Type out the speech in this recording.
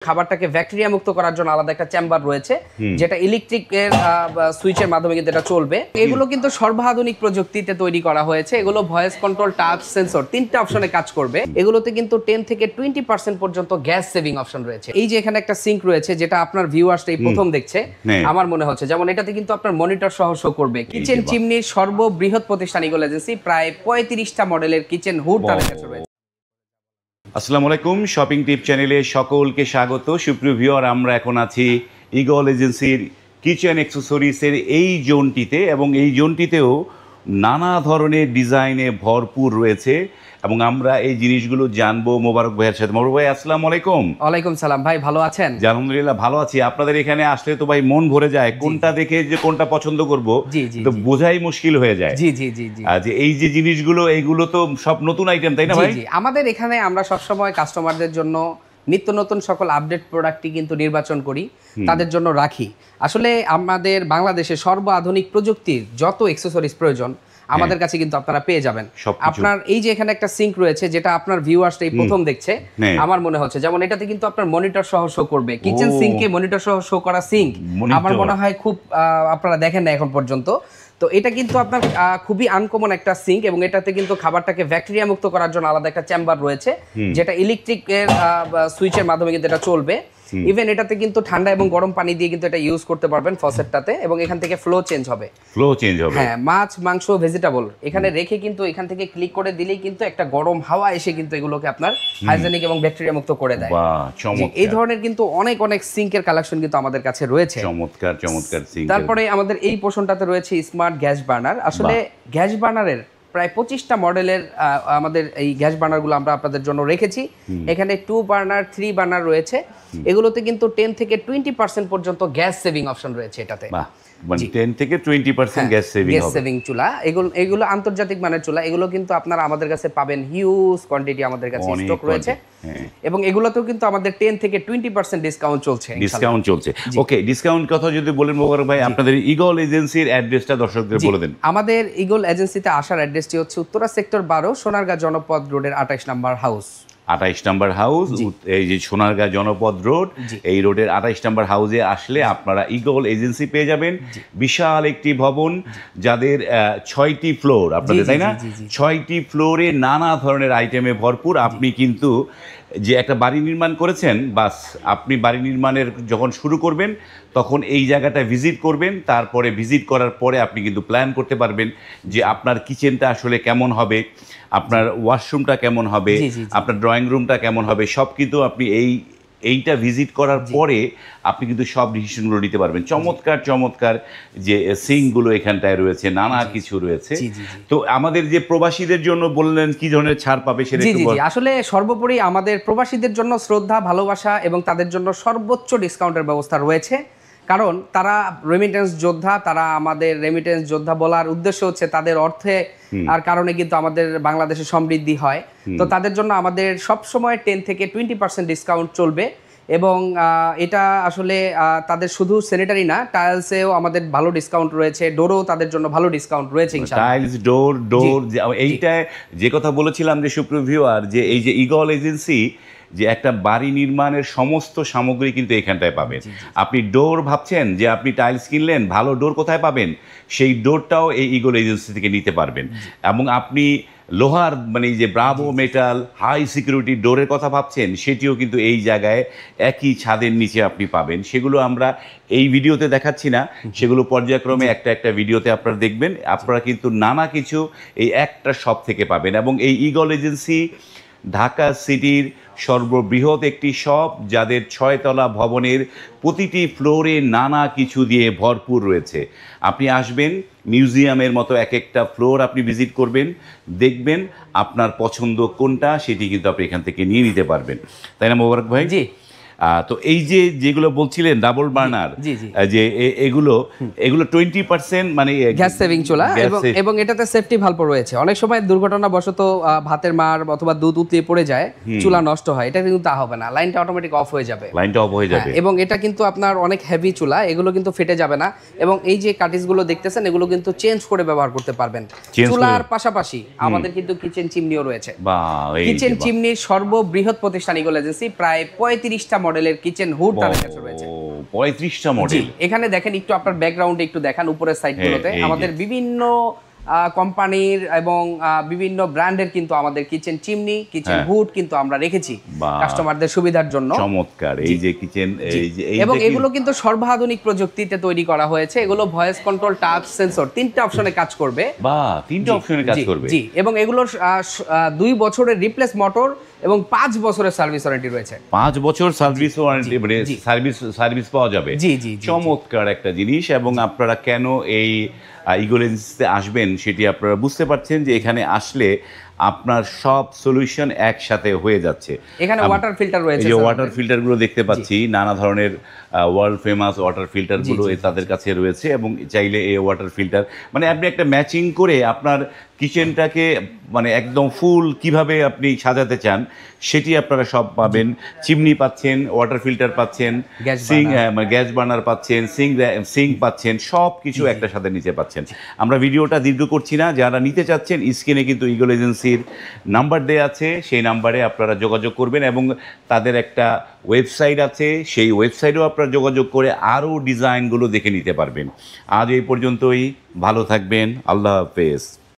খাবারটাকে ব্যাকটেরিয়া মুক্ত করার জন্য আলাদা একটা চেম্বার রয়েছে, যেটা ইলেকট্রিকের সুইচের মাধ্যমে কিন্তু এটা চলবে। এগুলো কিন্তু সর্বাধুনিক প্রযুক্তিতে তৈরি করা হয়েছে। এগুলো ভয়েস কন্ট্রোল, টাচ, সেন্সর তিনটা অপশনে কাজ করবে। এগুলোতে কিন্তু 10 থেকে 20% পর্যন্ত গ্যাস সেভিং অপশন রয়েছে। এই যে এখানে একটা সিঙ্ক রয়েছে, যেটা আপনার ভিউয়ার্সটা এই প্রথম দেখছে আমার মনে হচ্ছে, যেমন এটাতে কিন্তু আপনার মনিটর সহ শো করবে। কিচেন চিমনির সর্ববৃহৎ প্রতিষ্ঠান ইগল এজেন্সি, প্রায় 35টা মডেলের কিচেন হুড তাদের কাছে রয়েছে। আসসালামু আলাইকুম, শপিং টিপ চ্যানেলে সকলকে স্বাগত। সুপ্রিয় ভিউয়ার, আমরা এখন আছি ইগল এজেন্সির কিচেন অ্যাক্সেসরিজের এই জোনটিতে, এবং এই জোনটিতেও নানা ধরনের ডিজাইনে ভরপুর রয়েছে এবং আমরা এই জিনিসগুলো জানবো মোবারক ভাইয়ের সাথে। মোবারক ভাই, আসসালামু আলাইকুম। ওয়ালাইকুম সালাম ভাই, ভালো আছেন? আলহামদুলিল্লাহ ভালো আছি। আপনাদের এখানে আসলে তো ভাই মন ভরে যায়, কোনটা দেখে যে কোনটা পছন্দ করবো তো বোঝাই মুশকিল হয়ে যায়। জি জি জি জি। যে এই যে জিনিসগুলো, এইগুলো তো সব নতুন আইটেম, তাই না ভাই? জি, আমাদের এখানে আমরা সবসময় কাস্টমারদের জন্য নিত্য নতুন সকল আপডেট প্রোডাক্টই কিন্তু নির্বাচন করি, তাদের জন্য রাখি। আসলে আমাদের বাংলাদেশে সর্বাধুনিক প্রযুক্তির যত অ্যাকসেসরিজ প্রয়োজন আমাদের কাছে কিন্তু আপনারা পেয়ে যাবেন। আপনার এই যে এখানে একটা সিঙ্ক রয়েছে, যেটা আপনার ভিউয়ার্সটা এই প্রথম দেখছে আমার মনে হচ্ছে, যেমন এটাতে কিন্তু আপনার মনিটর সহ শো করবে। কিচেন সিঙ্কে মনিটর সহ শো করা সিঙ্ক আমার মনে হয় খুব আপনারা দেখেন না এখন পর্যন্ত। তো এটা কিন্তু আপনার খুবই আনকমন একটা সিঙ্ক, এবং এটাতে কিন্তু খাবারটাকে ব্যাকটেরিয়া মুক্ত করার জন্য আলাদা একটা চেম্বার রয়েছে, যেটা ইলেকট্রিকের সুইচের মাধ্যমে কিন্তু এটা চলবে। ইভেন এটাতে কিন্তু ঠান্ডা এবং গরম পানি দিয়ে কিন্তু এটা ইউজ করতে পারবেন ফসেটটাতে, এবং এখান থেকে ফ্লো চেঞ্জ হবে। হ্যাঁ, মাছ, মাংস, ভেজিটেবল এখানে রেখে কিন্তু এখান থেকে ক্লিক করে দিলেই কিন্তু একটা গরম হাওয়া এসে কিন্তু এগুলোকে আপনার হাইজেনিক এবং ব্যাকটেরিয়া মুক্ত করে দেয়। এই ধরনের কিন্তু অনেক অনেক সিঙ্কের কালেকশন কিন্তু আমাদের কাছে রয়েছে। চমৎকার চমৎকার সিঙ্ক। তারপরে আমাদের এই পোর্শনটাতে রয়েছে স্মার্ট গ্যাস বার্নার। আসলে গ্যাস বার্নারের প্রায় 25টা মডেলের আমাদের এই গ্যাস বার্নারগুলো আমরা আপনাদের জন্য রেখেছি। এখানে 2 বার্নার, 3 বার্নার রয়েছে। এগুলোতে কিন্তু 10 থেকে 20% পর্যন্ত গ্যাস সেভিং অপশন রয়েছে এটাতে। মানে 10 থেকে 20% গ্যাস সেভিং চুলা। এগুলো আন্তর্জাতিক মানের চুলা। এগুলো কিন্তু আপনারা আমাদের কাছে পাবেন হিউজ কোয়ান্টিটি, আমাদের কাছে স্টক রয়েছে, এবং এগুলোতেও কিন্তু আমাদের 10 থেকে 20% ডিসকাউন্ট চলছে। ওকে, ডিসকাউন্ট কথা যদি বলেন মোবারক ভাই, আপনাদের ইগল এজেন্সির অ্যাড্রেসটা দর্শকদের বলে দেন। আমাদের ইগল এজেন্সিতে আসার অ্যাড্রেসটি হচ্ছে উত্তরা সেক্টর 12, সোনারগাঁ জনপদ রোডের 28 নম্বর হাউস। 28 নম্বর হাউস, এই যে সোনারগাঁ জনপদ রোড, এই রোডের 28 নম্বর হাউসে আসলে আপনারা ইগল এজেন্সি পেয়ে যাবেন। বিশাল একটি ভবন, যাদের 6টি ফ্লোর আপনাদের, তাই না? 6টি ফ্লোরে নানা ধরনের আইটেমে ভরপুর। আপনি কিন্তু যে একটা বাড়ি নির্মাণ করেছেন, বাস আপনি বাড়ি নির্মাণের যখন শুরু করবেন তখন এই জায়গাটা ভিজিট করবেন। তারপরে ভিজিট করার পরে আপনি কিন্তু প্ল্যান করতে পারবেন যে আপনার কিচেনটা আসলে কেমন হবে, আপনার ওয়াশরুমটা কেমন হবে, আপনার ড্রয়িং রুমটা কেমন হবে, সব কিন্তু আপনি এইটা ভিজিট করার পরে আপনি কিন্তু সব ডিসিশনগুলো নিতে পারবেন। চমৎকার চমৎকার যে সিঙ্কগুলো এখানটায় রয়েছে, নানা কিছু রয়েছে। তো আমাদের যে প্রবাসীদের জন্য বললেন কি ধরনের ছাড় পাবে সেটা একটু বলুন। আসলে সর্বোপরি আমাদের প্রবাসীদের জন্য শ্রদ্ধা, ভালোবাসা এবং তাদের জন্য সর্বোচ্চ ডিসকাউন্টের ব্যবস্থা রয়েছে, কারণ তারা রেমিটেন্স যোদ্ধা। তারা আমাদের রেমিটেন্স যোদ্ধা বলার উদ্দেশ্য হচ্ছে তাদের অর্থে আর কারণে কিন্তু আমাদের বাংলাদেশে সমৃদ্ধি হয়। তো তাদের জন্য আমাদের সব সময় 10 থেকে 20% ডিসকাউন্ট চলবে, এবং এটা আসলে তাদের শুধু স্যানিটারি না, টাইলসেও আমাদের ভালো ডিসকাউন্ট রয়েছে, ডোরও তাদের জন্য ভালো ডিসকাউন্ট রয়েছে ইনশাআল্লাহ। টাইলস, ডোর এইটা যে কথা বলেছিলাম যে সুপ্রিয় ভিউয়ার, যে এই যে ইগল এজেন্সি যে একটা বাড়ি নির্মাণের সমস্ত সামগ্রী কিন্তু এখানটায় পাবেন। আপনি ডোর ভাবছেন যে আপনি টাইলস কিনলেন, ভালো ডোর কোথায় পাবেন, সেই ডোরটাও এই ইগল এজেন্সি থেকে নিতে পারবেন। এবং আপনি লোহার মানে যে ব্রাভো মেটাল হাই সিকিউরিটি ডোরের কথা ভাবছেন, সেটিও কিন্তু এই জায়গায় একই ছাদের নিচে আপনি পাবেন। সেগুলো আমরা এই ভিডিওতে দেখাচ্ছি না, সেগুলো পর্যায়ক্রমে একটা একটা ভিডিওতে আপনারা দেখবেন। আপনারা কিন্তু নানা কিছু এই একটা শপ থেকে পাবেন। এবং এই ইগল এজেন্সি ঢাকা সিটির সর্ববৃহৎ একটি শপ, যাদের 6 তলা ভবনের প্রতিটি ফ্লোরে নানা কিছু দিয়ে ভরপুর রয়েছে। আপনি আসবেন, মিউজিয়ামের মতো এক একটা ফ্লোর আপনি ভিজিট করবেন, দেখবেন আপনার পছন্দ কোনটা, সেটি কিন্তু আপনি এখান থেকে নিয়ে নিতে পারবেন, তাই না মোবারক ভাই? জি। তো এই যে যেগুলো বলছিলেন ডাবল বার্নার, যে এগুলো 20% মানে গ্যাস সেভিং চুলা, এবং এটাতে সেফটি ভালভ রয়েছে। অনেক সময় দুর্ঘটনাবশত ভাতের মার অথবা দুধ উতলিয়ে পড়ে যায়, চুলা নষ্ট হয়, এটা কিন্তু তা হবে না, লাইনটা অটোমেটিক অফ হয়ে যাবে। এবং এটা কিন্তু আপনার অনেক হেভি চুলা, এগুলো কিন্তু ফেটে যাবে না। এবং এই যে কাটিজগুলো দেখতেছেন, এগুলো কিন্তু চেঞ্জ করে ব্যবহার করতে পারবেন। চুলার পাশাপাশি আমাদের কিন্তু কিচেন চিমনিও রয়েছে। কিচেন চিমনির সর্ববৃহৎ প্রতিষ্ঠান ইগল এজেন্সি, প্রায় 35টা মডেলের কিচেন হুড তাদের কাছে রয়েছে। 35টা জি, মডেল। এখানে দেখেন একটু আপনার ব্যাকগ্রাউন্ডে একটু দেখান উপরের সাইডগুলোতে এই যে। আমাদের বিভিন্ন কোম্পানির এবং বিভিন্ন ব্র্যান্ডের কিন্তু আমাদের কিচেন চিমনি, কিচেন হ্যাঁ। হুড কিন্তু আমরা রেখেছি বাহ। কাস্টমারদের সুবিধার জন্য। চমৎকার। এই যে কিচেন, এই যে এবং এগুলো কিন্তু সর্বাধুনিক প্রযুক্তিতে তৈরি করা হয়েছে। এগুলো ভয়েস কন্ট্রোল, টাচ সেন্সর, 3টা অপশনে কাজ করবে। বাহ, 3টা অপশনে কাজ জি, করবে। জি, এবং এগুলোর 2 বছরের রিপ্লেস মোটর এবং 5 বছরের সার্ভিস ওয়ারেন্টি রয়েছে। 5 বছর সার্ভিস ওয়ারেন্টি, মানে জি। সার্ভিস পাওয়া যাবে। জি, জি, জি, চমৎকার একটা জিনিস। এবং আপনারা কেন এই ইগল এজেন্সিতে আসবেন সেটি আপনারা বুঝতে পারছেন যে এখানে আসলে আপনার সব সলিউশন একসাথে হয়ে যাচ্ছে। এখানে ওয়াটার ফিল্টার রয়েছে, এই যে স্যার, ওয়াটার ফিল্টারগুলো দেখতে পাচ্ছি, নানা ধরনের ওয়ার্ল্ড ফেমাস ওয়াটার ফিল্টারগুলো জি, তাদের কাছে রয়েছে। এবং চাইলে এই ওয়াটার ফিল্টার মানে আপনি একটা ম্যাচিং করে আপনার কিচেনটাকে মানে একদম ফুল কিভাবে আপনি সাজাতে চান সেটি আপনারা সব পাবেন। চিমনি পাচ্ছেন, ওয়াটার ফিল্টার পাচ্ছেন, গ্যাস গ্যাস বার্নার পাচ্ছেন, সিঙ্ক পাচ্ছেন, সব কিছু একটা সাথে নিতে পাচ্ছেন। আমরা ভিডিওটা দীর্ঘ করছি না, যারা নিতে চাচ্ছেন স্ক্রিনে কিন্তু ইগল এজেন্সির নাম্বার দেওয়া আছে, সেই নাম্বারে আপনারা যোগাযোগ করবেন। এবং তাদের একটা ওয়েবসাইট আছে, সেই ওয়েবসাইটেও আপনারা যোগাযোগ করে আরও ডিজাইনগুলো দেখে নিতে পারবেন। আজ এই পর্যন্তই, ভালো থাকবেন, আল্লাহ হাফেজ।